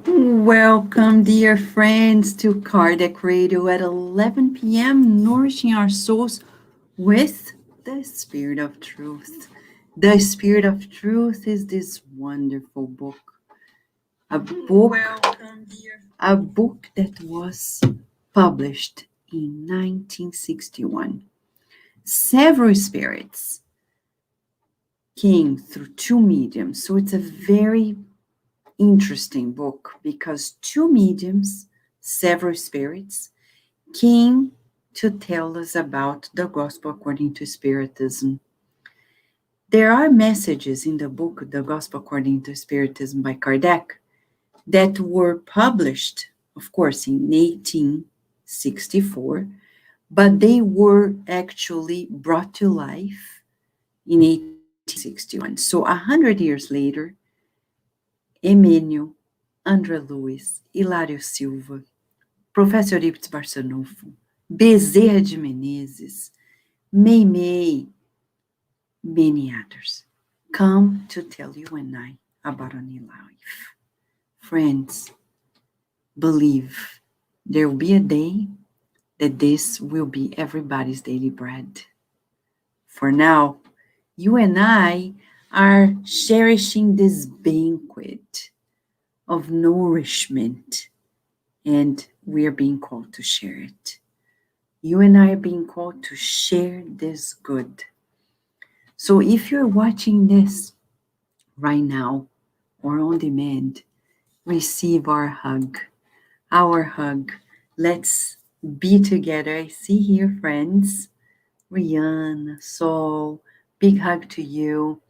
Welcome, dear friends, to Cardiac Radio at 11 p.m., nourishing our souls with the Spirit of Truth. The Spirit of Truth is this wonderful book, a book, a book that was published in 1961. Several spirits came through two mediums, so it's a very interesting book because two mediums, several spirits, came to tell us about the gospel according to Spiritism. There are messages in the book, The Gospel According to Spiritism by Kardec, that were published, of course, in 1864, but they were actually brought to life in 1861. So 100 years later, Emmanuel, André Luiz, Hilário Silva, Professor Ibs Barçanufo, Bezerra de Menezes, Meimei, many others come to tell you and I about a new life. Friends, believe there will be a day that this will be everybody's daily bread. For now, you and I are cherishing this banquet of nourishment, and we are being called to share it. You and I are being called to share this good. So if you're watching this right now or on demand, receive our hug. Our hug. Let's be together. I see here, friends. Rihanna, Sol, big hug to you.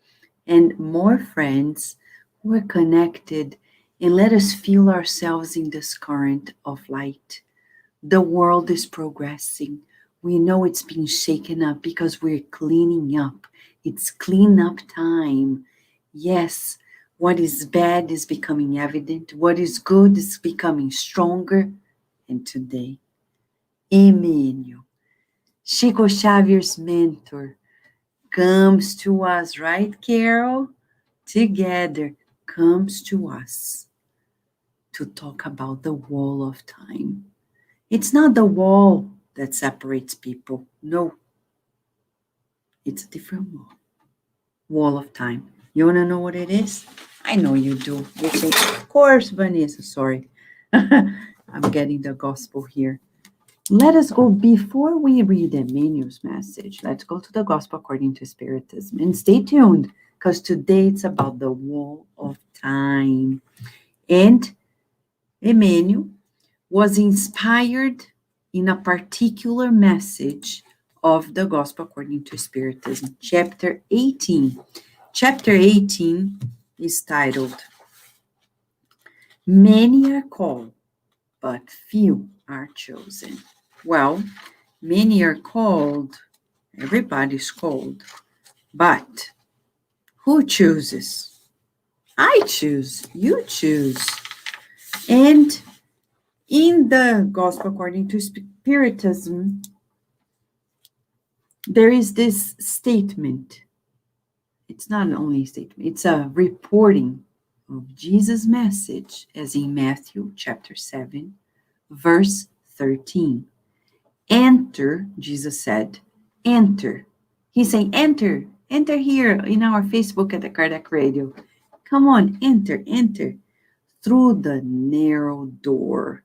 And more friends who are connected, and let us feel ourselves in this current of light. The world is progressing. We know it's being shaken up because we're cleaning up. It's clean up time. Yes, what is bad is becoming evident. What is good is becoming stronger. And today, Emmanuel, Chico Xavier's mentor, comes to us, right, Carol? Together, comes to us to talk about the wall of time. It's not the wall that separates people. No, it's a different wall. Wall of time. You want to know what it is? I know you do. You say, of course, Vanessa, sorry. I'm getting the gospel here. Let us go, before we read Emmanuel's message, let's go to the gospel according to Spiritism. And stay tuned, because today it's about the wall of time. And Emmanuel was inspired in a particular message of the gospel according to Spiritism, chapter 18. Chapter 18 is titled, Many are called, but few are chosen. Well, many are called, everybody's called, but who chooses? I choose, you choose. And in the gospel according to Spiritism, there is this statement. It's not only a statement, it's a reporting of Jesus' message as in Matthew chapter 7, verse 13. Enter, Jesus said, enter. He's saying, enter here in our Facebook at the Cardiac Radio. Come on, enter through the narrow door.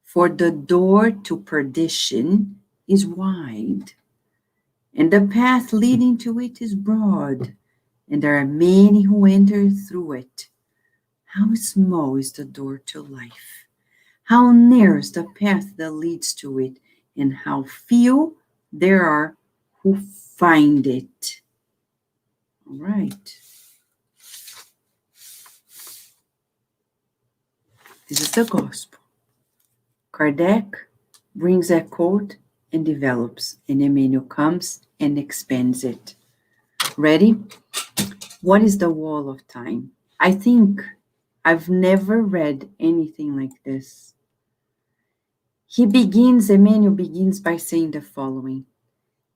For the door to perdition is wide, and the path leading to it is broad, and there are many who enter through it. How small is the door to life? How narrow is the path that leads to it, and how few there are who find it. All right. This is the gospel. Kardec brings that quote and develops, and Emmanuel comes and expands it. Ready? What is the wall of time? I think I've never read anything like this. Emmanuel begins by saying the following.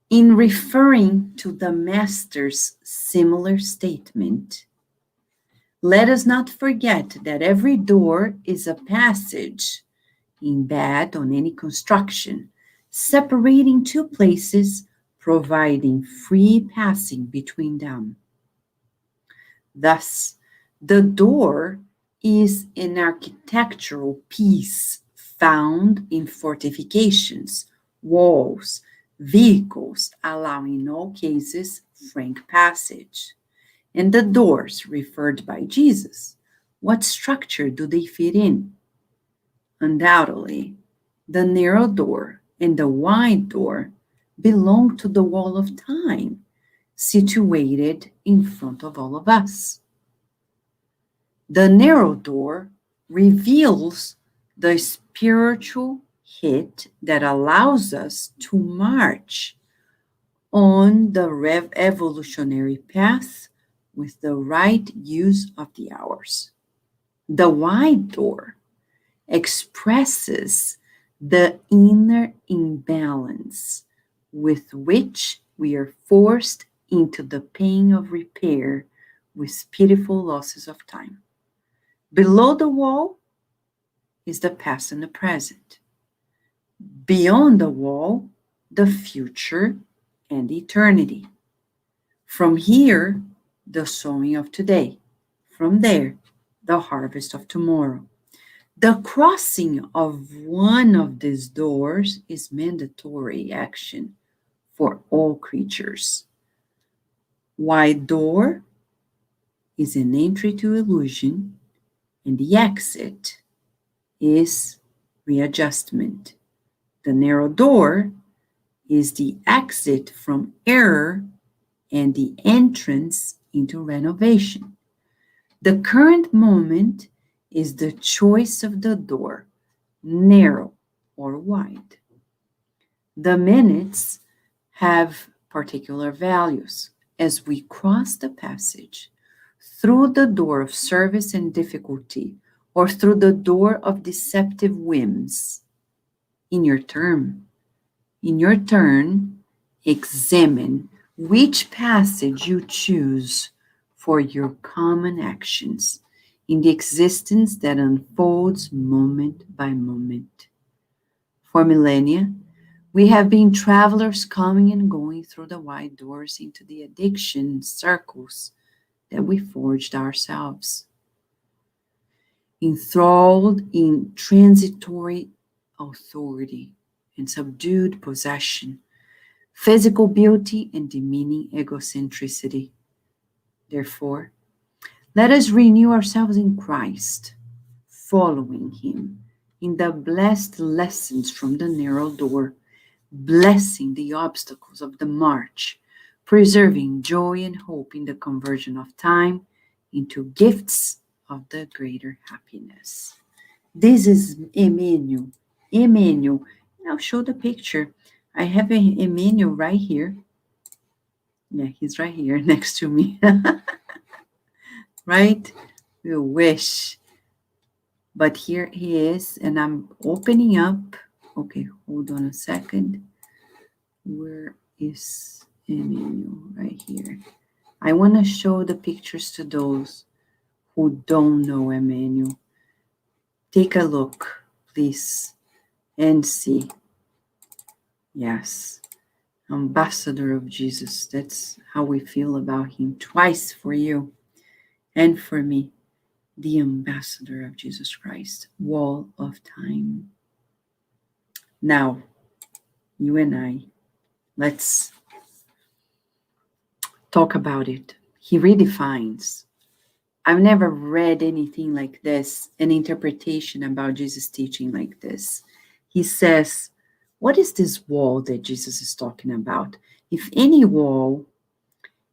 In referring to the Master's similar statement, Let us not forget that every door is a passage embed on any construction, separating two places, providing free passing between them. Thus, the door is an architectural piece found in fortifications, walls, vehicles, allowing in all cases frank passage. And the doors referred by Jesus, what structure do they fit in? Undoubtedly, the narrow door and the wide door belong to the wall of time, situated in front of all of us. The narrow door reveals the spiritual hit that allows us to march on the evolutionary path with the right use of the hours. The wide door expresses the inner imbalance with which we are forced into the pain of repair with pitiful losses of time. Below the wall is the past and the present. Beyond the wall, the future and eternity. From here, the sowing of today. From there, the harvest of tomorrow. The crossing of one of these doors is mandatory action for all creatures. Wide door is an entry to illusion, and the exit is readjustment. The narrow door is the exit from error and the entrance into renovation. The current moment is the choice of the door, narrow or wide. The minutes have particular values as we cross the passage through the door of service and difficulty or through the door of deceptive whims. In your turn, examine which passage you choose for your common actions in the existence that unfolds moment by moment. For millennia, we have been travelers coming and going through the wide doors into the addiction circles that we forged ourselves. Enthralled in transitory authority and subdued possession, physical beauty and demeaning egocentricity. Therefore, let us renew ourselves in Christ, following him in the blessed lessons from the narrow door, blessing the obstacles of the march, preserving joy and hope in the conversion of time into gifts of the greater happiness. This is Emmanuel. Emmanuel. I'll show the picture. I have Emmanuel right here. Yeah, he's right here next to me. Right? We wish. But here he is, and I'm opening up. Okay, hold on a second. Where is Emmanuel? Right here. I want to show the pictures to those who don't know Emmanuel. Take a look, please, and see. Yes, ambassador of Jesus. That's how we feel about him. Twice for you and for me, the ambassador of Jesus Christ, wall of time. Now, you and I, let's talk about it. He redefines. I've never read anything like this, an interpretation about Jesus' teaching like this. He says, what is this wall that Jesus is talking about? If any wall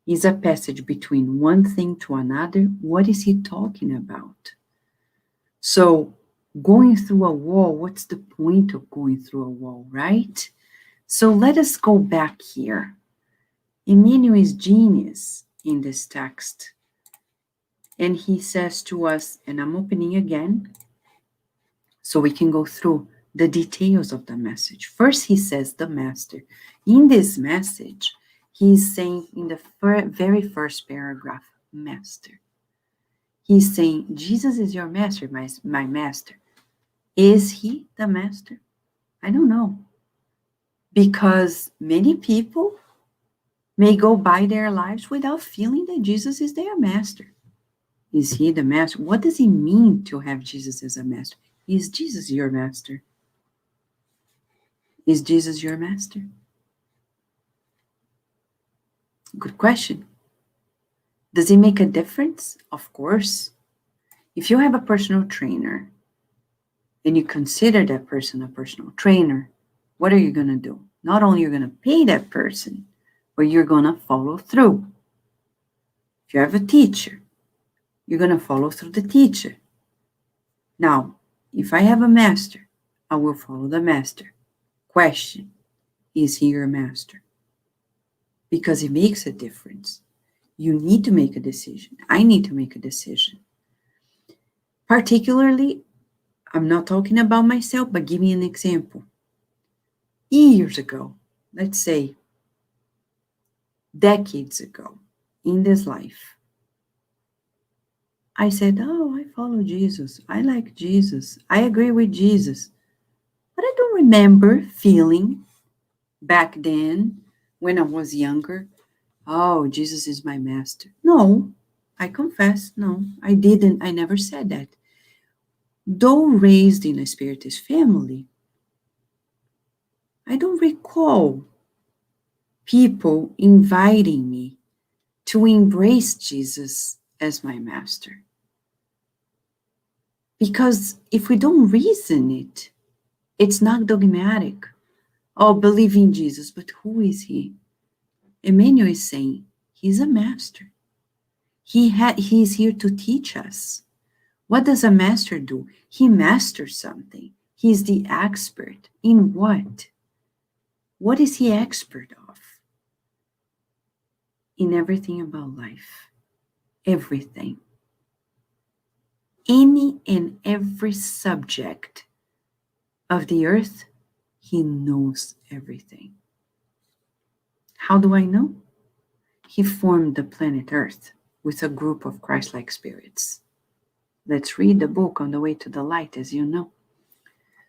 is a passage between one thing to another, what is he talking about? So, going through a wall, what's the point of going through a wall, right? So let us go back here. Emmanuel is genius in this text. And he says to us, and I'm opening again, so we can go through the details of the message. First, he says, the master. In this message, he's saying in the very first paragraph, master. He's saying, Jesus is your master, my master. Is he the master? I don't know. Because many people may go by their lives without feeling that Jesus is their master. Is he the master? What does it mean to have Jesus as a master? Is Jesus your master? Is Jesus your master? Good question. Does it make a difference? Of course. If you have a personal trainer and you consider that person a personal trainer, what are you going to do? Not only you're going to pay that person, but you're going to follow through. If you have a teacher, you're going to follow through the teacher. Now, if I have a master, I will follow the master. Question, is he your master? Because it makes a difference. You need to make a decision. I need to make a decision. Particularly, I'm not talking about myself, but give me an example. Years ago, let's say decades ago, in this life, I said, oh, I follow Jesus. I like Jesus. I agree with Jesus. But I don't remember feeling back then when I was younger, oh, Jesus is my master. No, I confess, no, I didn't. I never said that. Though raised in a Spiritist family, I don't recall people inviting me to embrace Jesus as my master. Because if we don't reason it, it's not dogmatic. Oh, believe in Jesus, but who is he? Emmanuel is saying he's a master. He's here to teach us. What does a master do? He masters something. He's the expert. In what? What is he expert of? In everything about life. Everything. Any and every subject of the earth, he knows everything. How do I know? He formed the planet Earth with a group of Christ-like spirits. Let's read the book On the Way to the Light, as you know.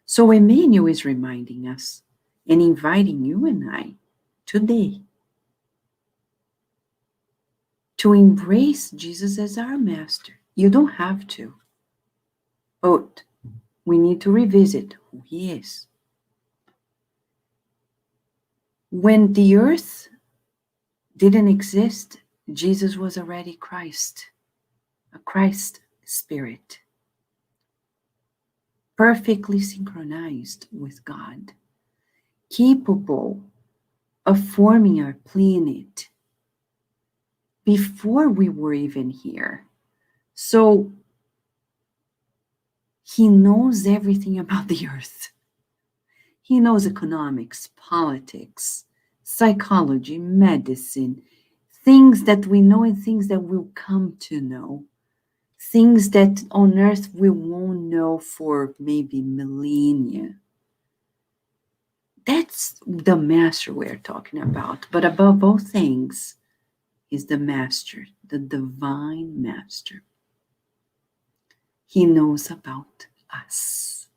So Emmanuel is reminding us and inviting you and I today to embrace Jesus as our master. You don't have to, but we need to revisit who he is. When the earth didn't exist, Jesus was already Christ, a Christ spirit, perfectly synchronized with God, capable of forming our planet before we were even here. So he knows everything about the earth. He knows economics, politics, psychology, medicine, things that we know and things that we'll come to know, things that on earth we won't know for maybe millennia. That's the master we're talking about. But above all things is the master, the divine master. He knows about us.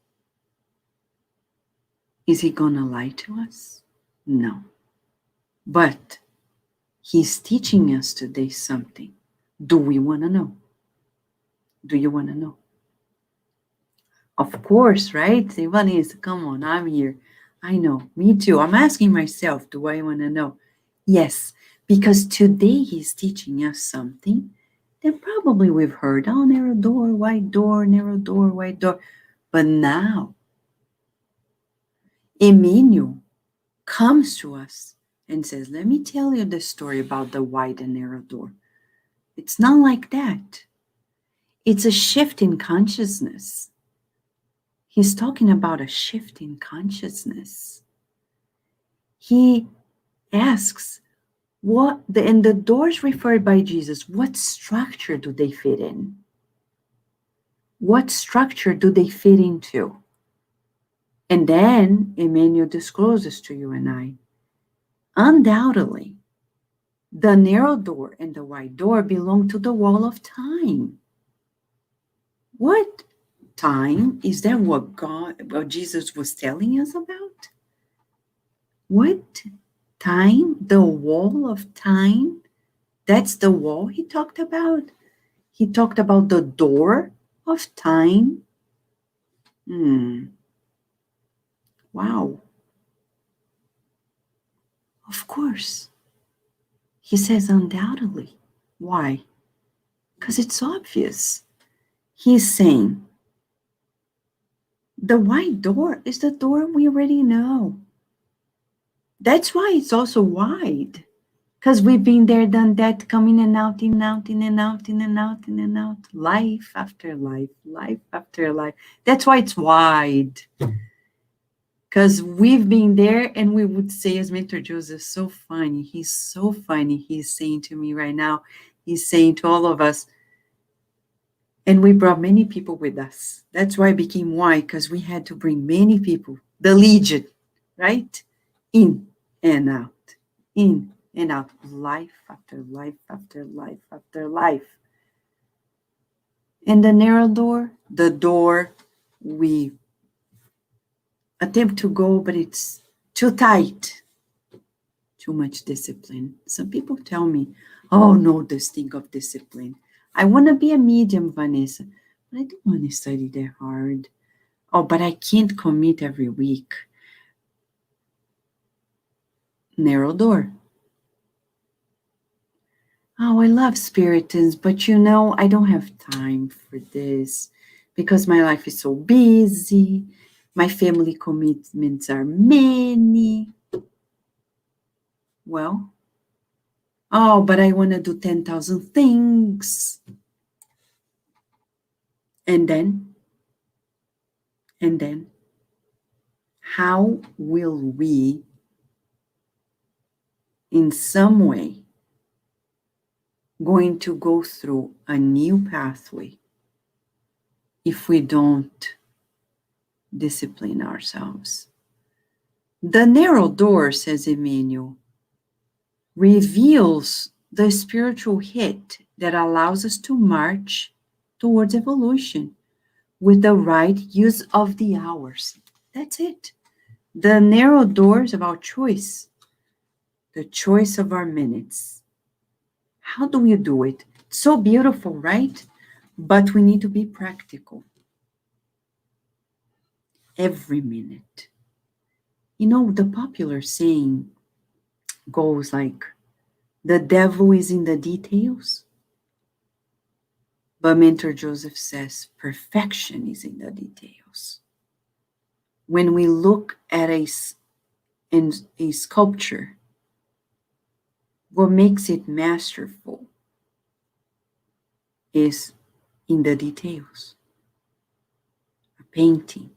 Is he going to lie to us? No. But he's teaching us today something. Do we want to know? Do you want to know? Of course, right? Say, Vanessa, come on, I'm here. I know, me too. I'm asking myself, do I want to know? Yes, because today he's teaching us something that probably we've heard. Oh, narrow door, wide door, narrow door, wide door. But now, Emmanuel comes to us and says, let me tell you the story about the wide and narrow door. It's not like that. It's a shift in consciousness. He's talking about a shift in consciousness. He asks, and the doors referred by Jesus, what structure do they fit in? What structure do they fit into? And then Emmanuel discloses to you and I, undoubtedly, the narrow door and the wide door belong to the wall of time. What time? Is that what Jesus was telling us about? What time? The wall of time? That's the wall he talked about? He talked about the door of time? Wow. Of course. He says undoubtedly. Why? Because it's obvious. He's saying the white door is the door we already know. That's why it's also wide. Because we've been there, done that, coming in and out, in and out, in and out, in and out, in and out, life after life, life after life. That's why it's wide. Because we've been there, and we would say, as Mentor Joseph, so funny. He's so funny. He's saying to me right now, he's saying to all of us, and we brought many people with us. That's why it became wide, because we had to bring many people, the legion, right? In and out, in and out, life after life after life after life. And the narrow door, the door we attempt to go, but it's too tight, too much discipline. Some people tell me, oh no, this thing of discipline. I want to be a medium, Vanessa, but I don't want to study that hard. Oh, but I can't commit every week. Narrow door. Oh, I love Spiritans, but I don't have time for this because my life is so busy. My family commitments are many. Well, oh, but I want to do 10,000 things. And then, how will we, in some way, going to go through a new pathway if we don't discipline ourselves? The narrow door, says Emmanuel, reveals the spiritual hit that allows us to march towards evolution with the right use of the hours. That's it. The narrow door is about choice, the choice of our minutes. How do we do it? It's so beautiful, right? But we need to be practical. Every minute. The popular saying goes like, the devil is in the details. But Mentor Joseph says perfection is in the details. When we look at a sculpture, what makes it masterful is in the details. A painting,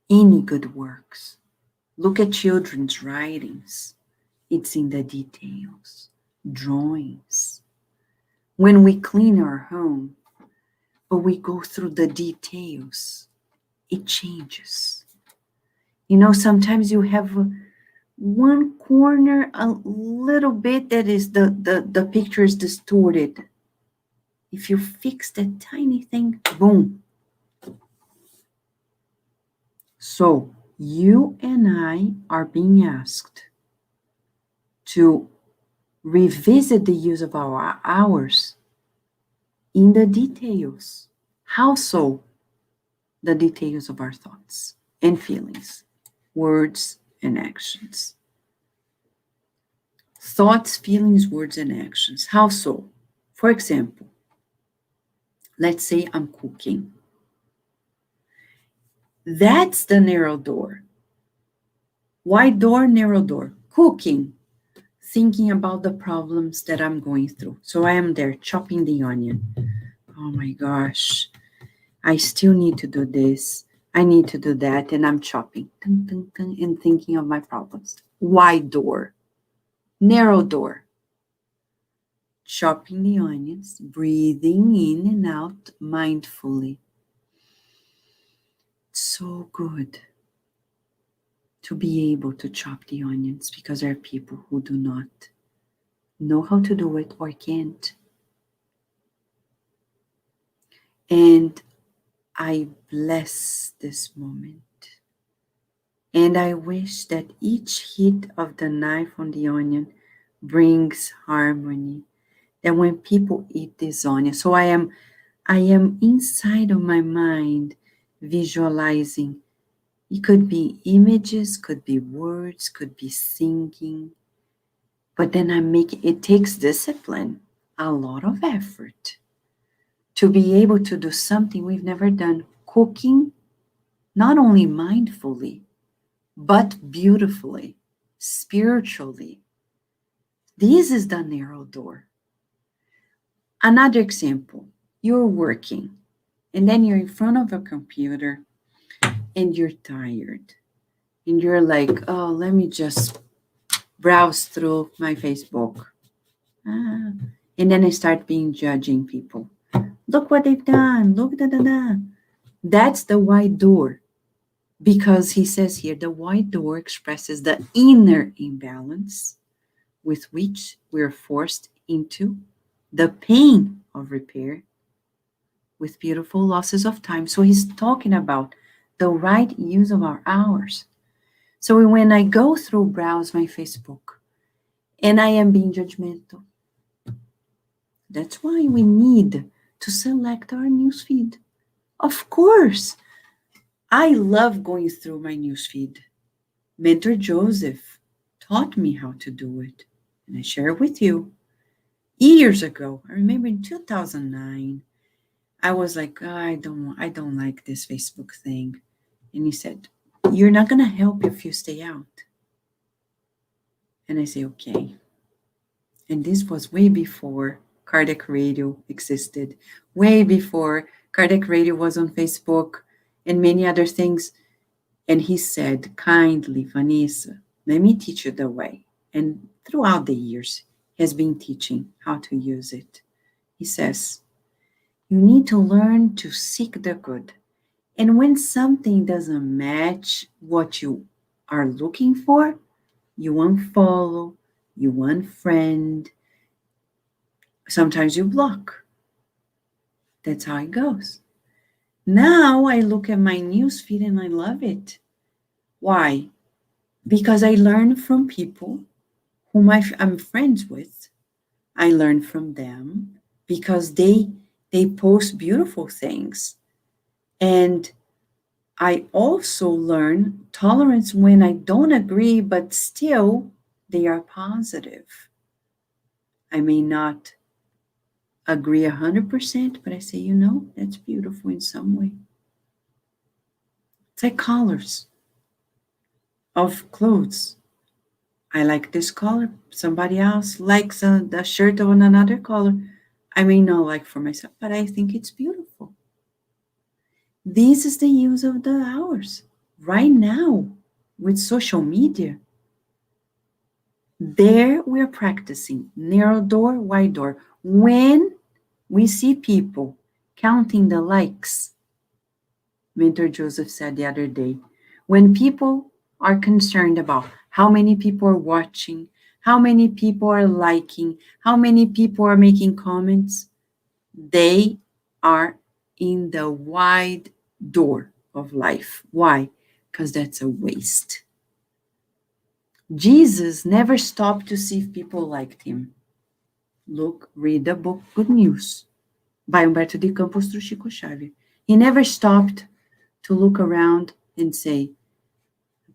any good works. Look at children's writings. It's in the details. Drawings. When we clean our home, but we go through the details, it changes. Sometimes you have one corner a little bit that is the picture is distorted. If you fix that tiny thing, boom. So you and I are being asked to revisit the use of our hours in the details. How so? The details of our thoughts and feelings, words and actions. Thoughts, feelings, words, and actions. How so? For example, let's say I'm cooking. That's the narrow door. Wide door, narrow door. Cooking. Thinking about the problems that I'm going through. So I am there chopping the onion. Oh my gosh. I still need to do this. I need to do that. And I'm chopping. And thinking of my problems. Wide door. Narrow door. Chopping the onions, breathing in and out mindfully. So good to be able to chop the onions because there are people who do not know how to do it or can't. And I bless this moment. And I wish that each hit of the knife on the onion brings harmony. That when people eat this onion, so I am inside of my mind visualizing. It could be images, could be words, could be singing. But then it takes discipline, a lot of effort to be able to do something we've never done. Cooking, not only mindfully, but beautifully, spiritually. This is the narrow door. Another example, you're working and then you're in front of a computer and you're tired and you're like, oh, let me just browse through my Facebook. Ah. And then I start being judging people. Look what they've done. Look, da, da, da. That's the wide door. Because he says here, the wide door expresses the inner imbalance with which we're forced into the pain of repair with beautiful losses of time. So he's talking about the right use of our hours. So when I go through browse my Facebook and I am being judgmental, that's why we need to select our newsfeed. Of course, I love going through my newsfeed. Mentor Joseph taught me how to do it, and I share it with you. Years ago, I remember in 2009, I was like, oh, I don't like this Facebook thing. And he said, you're not going to help if you stay out. And I say, okay. And this was way before cardiac radio existed, way before cardiac radio was on Facebook and many other things. And he said, kindly, Vanessa, let me teach you the way. And throughout the years, he has been teaching how to use it. He says, you need to learn to seek the good. And when something doesn't match what you are looking for, you unfollow, you unfriend, sometimes you block. That's how it goes. Now I look at my newsfeed and I love it. Why? Because I learn from people whom I'm friends with. I learn from them because they post beautiful things. And I also learn tolerance when I don't agree, but still they are positive. I may not agree 100%, but I say, that's beautiful in some way. It's like colors of clothes. I like this color. Somebody else likes the shirt on another color. I may not like for myself, but I think it's beautiful. This is the use of the hours. Right now, with social media, there we're practicing narrow door, wide door. When we see people counting the likes, Mentor Joseph said the other day, when people are concerned about how many people are watching, how many people are liking, how many people are making comments, they are in the wide door of life. Why? Because that's a waste. Jesus never stopped to see if people liked him. Look, read the book Good News by Humberto de Campos through Chico Xavier. He never stopped to look around and say,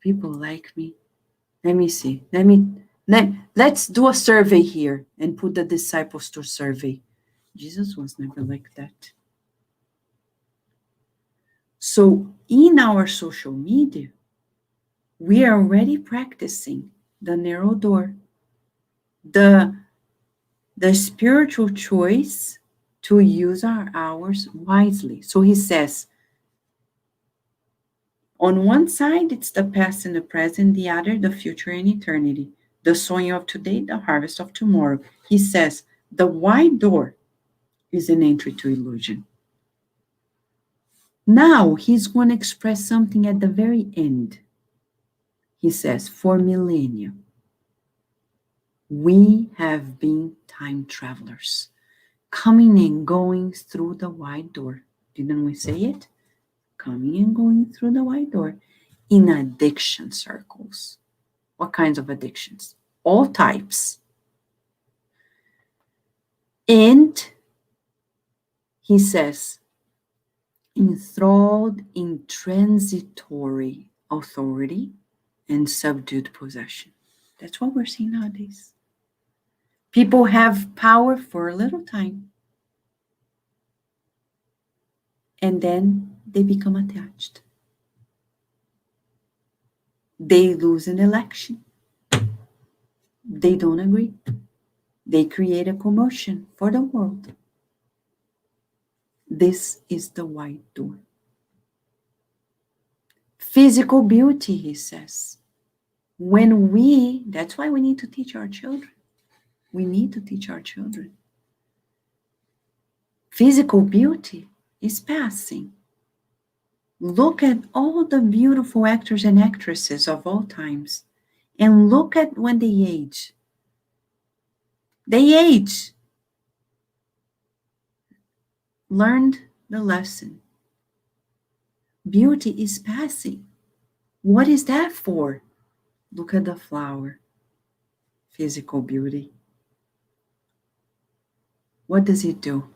people like me. Let me see. Let's do a survey here and put the disciples to survey. Jesus was never like that. So in our social media, we are already practicing the narrow door, the spiritual choice to use our hours wisely. So he says, on one side, it's the past and the present, the other, the future and eternity, the sowing of today, the harvest of tomorrow. He says, the wide door is an entry to illusion. Now, he's going to express something at the very end. He says, for millennia, we have been time travelers, coming and going through the wide door. Didn't we say it? coming and going through the white door in addiction circles. What kinds of addictions? All types. And he says, enthralled in transitory authority and subdued possession. That's what we're seeing nowadays. People have power for a little time, and then they become attached. They lose an election. They don't agree. They create a commotion for the world. This is the white door. Physical beauty, he says. That's why we need to teach our children. We need to teach our children. Physical beauty is passing. Look at all the beautiful actors and actresses of all times, and look at when they age. They age. Learned the lesson. Beauty is passing. What is that for? Look at the flower. Physical beauty. What does it do?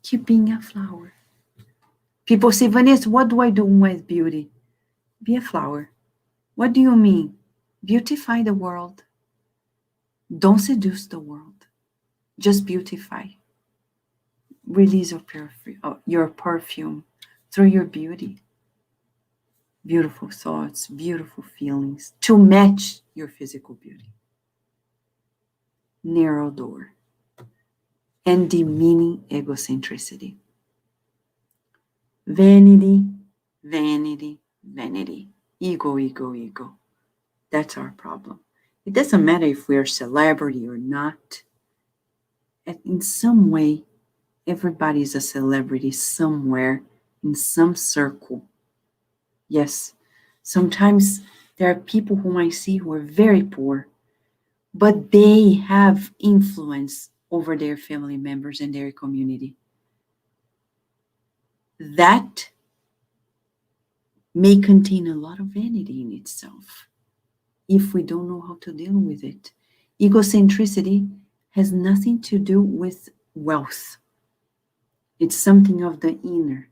Keep being a flower. People say, Vanessa, what do I do with beauty? Be a flower. What do you mean? Beautify the world. Don't seduce the world. Just beautify. Release your perfume through your beauty. Beautiful thoughts, beautiful feelings to match your physical beauty. Narrow door and demeaning egocentricity. Vanity, vanity, vanity. Ego, ego, ego. That's our problem. It doesn't matter if we're a celebrity or not. In some way, everybody's a celebrity somewhere in some circle. Yes, sometimes there are people whom I see who are very poor, but they have influence over their family members and their community. That may contain a lot of vanity in itself if we don't know how to deal with it. Egocentricity has nothing to do with wealth. It's something of the inner.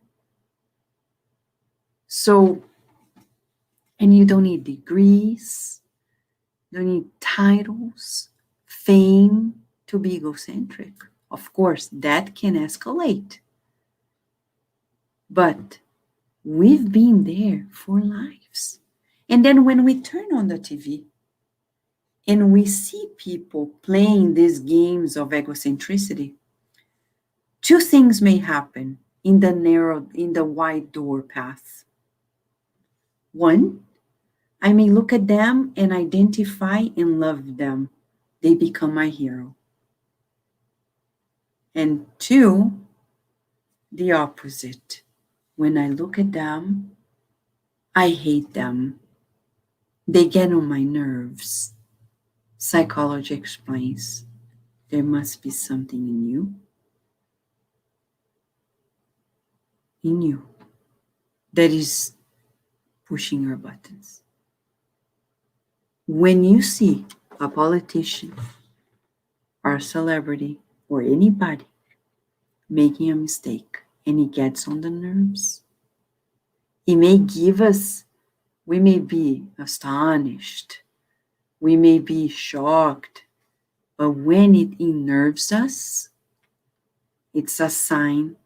So, and you don't need degrees, you don't need titles, fame to be egocentric. Of course, that can escalate. But we've been there for lives. And then when we turn on the TV and we see people playing these games of egocentricity, two things may happen in the wide door path. One, I may look at them and identify and love them. They become my hero. And two, the opposite. When I look at them, I hate them. They get on my nerves. Psychology explains there must be something in you that is pushing your buttons. When you see a politician or a celebrity or anybody making a mistake and it gets on the nerves, it may give us, we may be astonished, we may be shocked, but when it unnerves us, it's a sign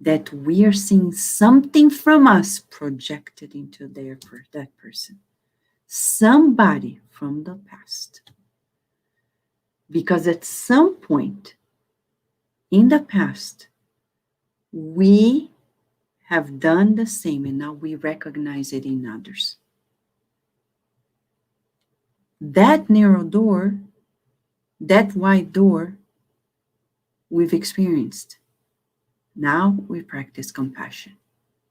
that we are seeing something from us projected into that person. Somebody from the past. Because at some point in the past, we have done the same and now we recognize it in others. That narrow door, that wide door, we've experienced. Now we practice compassion.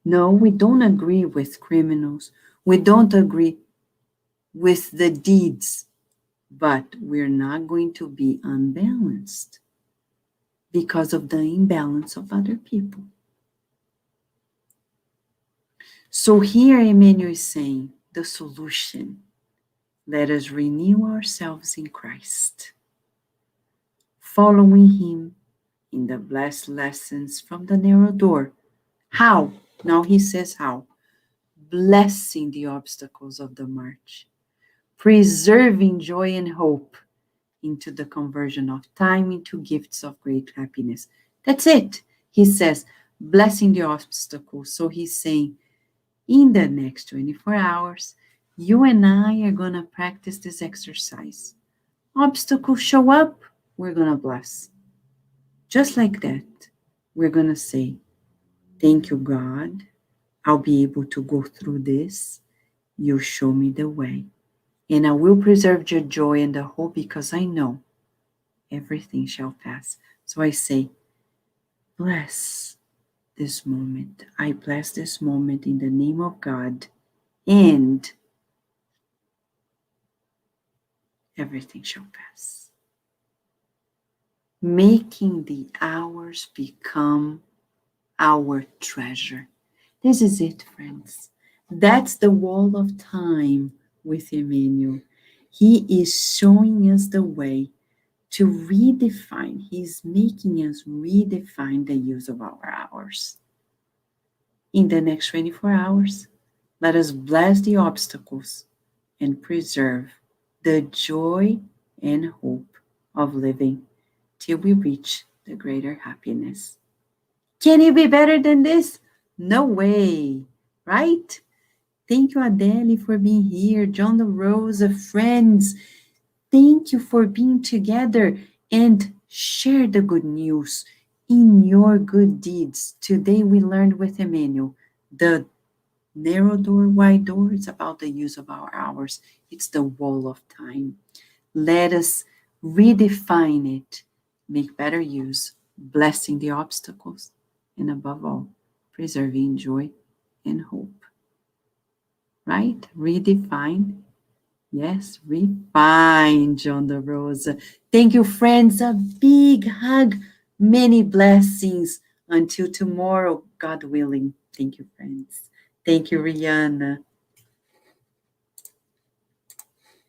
No, we don't agree with criminals. We don't agree with the deeds, but we're not going to be unbalanced because of the imbalance of other people. So here Emmanuel is saying the solution. Let us renew ourselves in Christ, following him in the blessed lessons from the narrow door. How? Now he says how. Blessing the obstacles of the march, preserving joy and hope into the conversion of time into gifts of great happiness. That's it. He says, blessing the obstacles. So he's saying, in the next 24 hours, you and I are going to practice this exercise. Obstacles show up, we're going to bless. Just like that, we're going to say, thank you, God. I'll be able to go through this. You show me the way. And I will preserve your joy and the hope because I know everything shall pass. So I say, bless this moment. I bless this moment in the name of God, and everything shall pass. Making the hours become our treasure. This is it, friends. That's the wall of time with Emmanuel. He is showing us the way to redefine. He's making us redefine the use of our hours. In the next 24 hours, let us bless the obstacles and preserve the joy and hope of living till we reach the greater happiness. Can it be better than this? No way, right? Thank you, Adele, for being here. John the Rosa, friends, thank you for being together and share the good news in your good deeds. Today we learned with Emmanuel the narrow door, wide door. It's about the use of our hours. It's the wall of time. Let us redefine it, make better use, blessing the obstacles, and above all, preserving joy and hope. Right? Redefine. Yes, refine, John the Rosa. Thank you, friends. A big hug, many blessings. Until tomorrow, God willing. Thank you, friends. Thank you, Rihanna.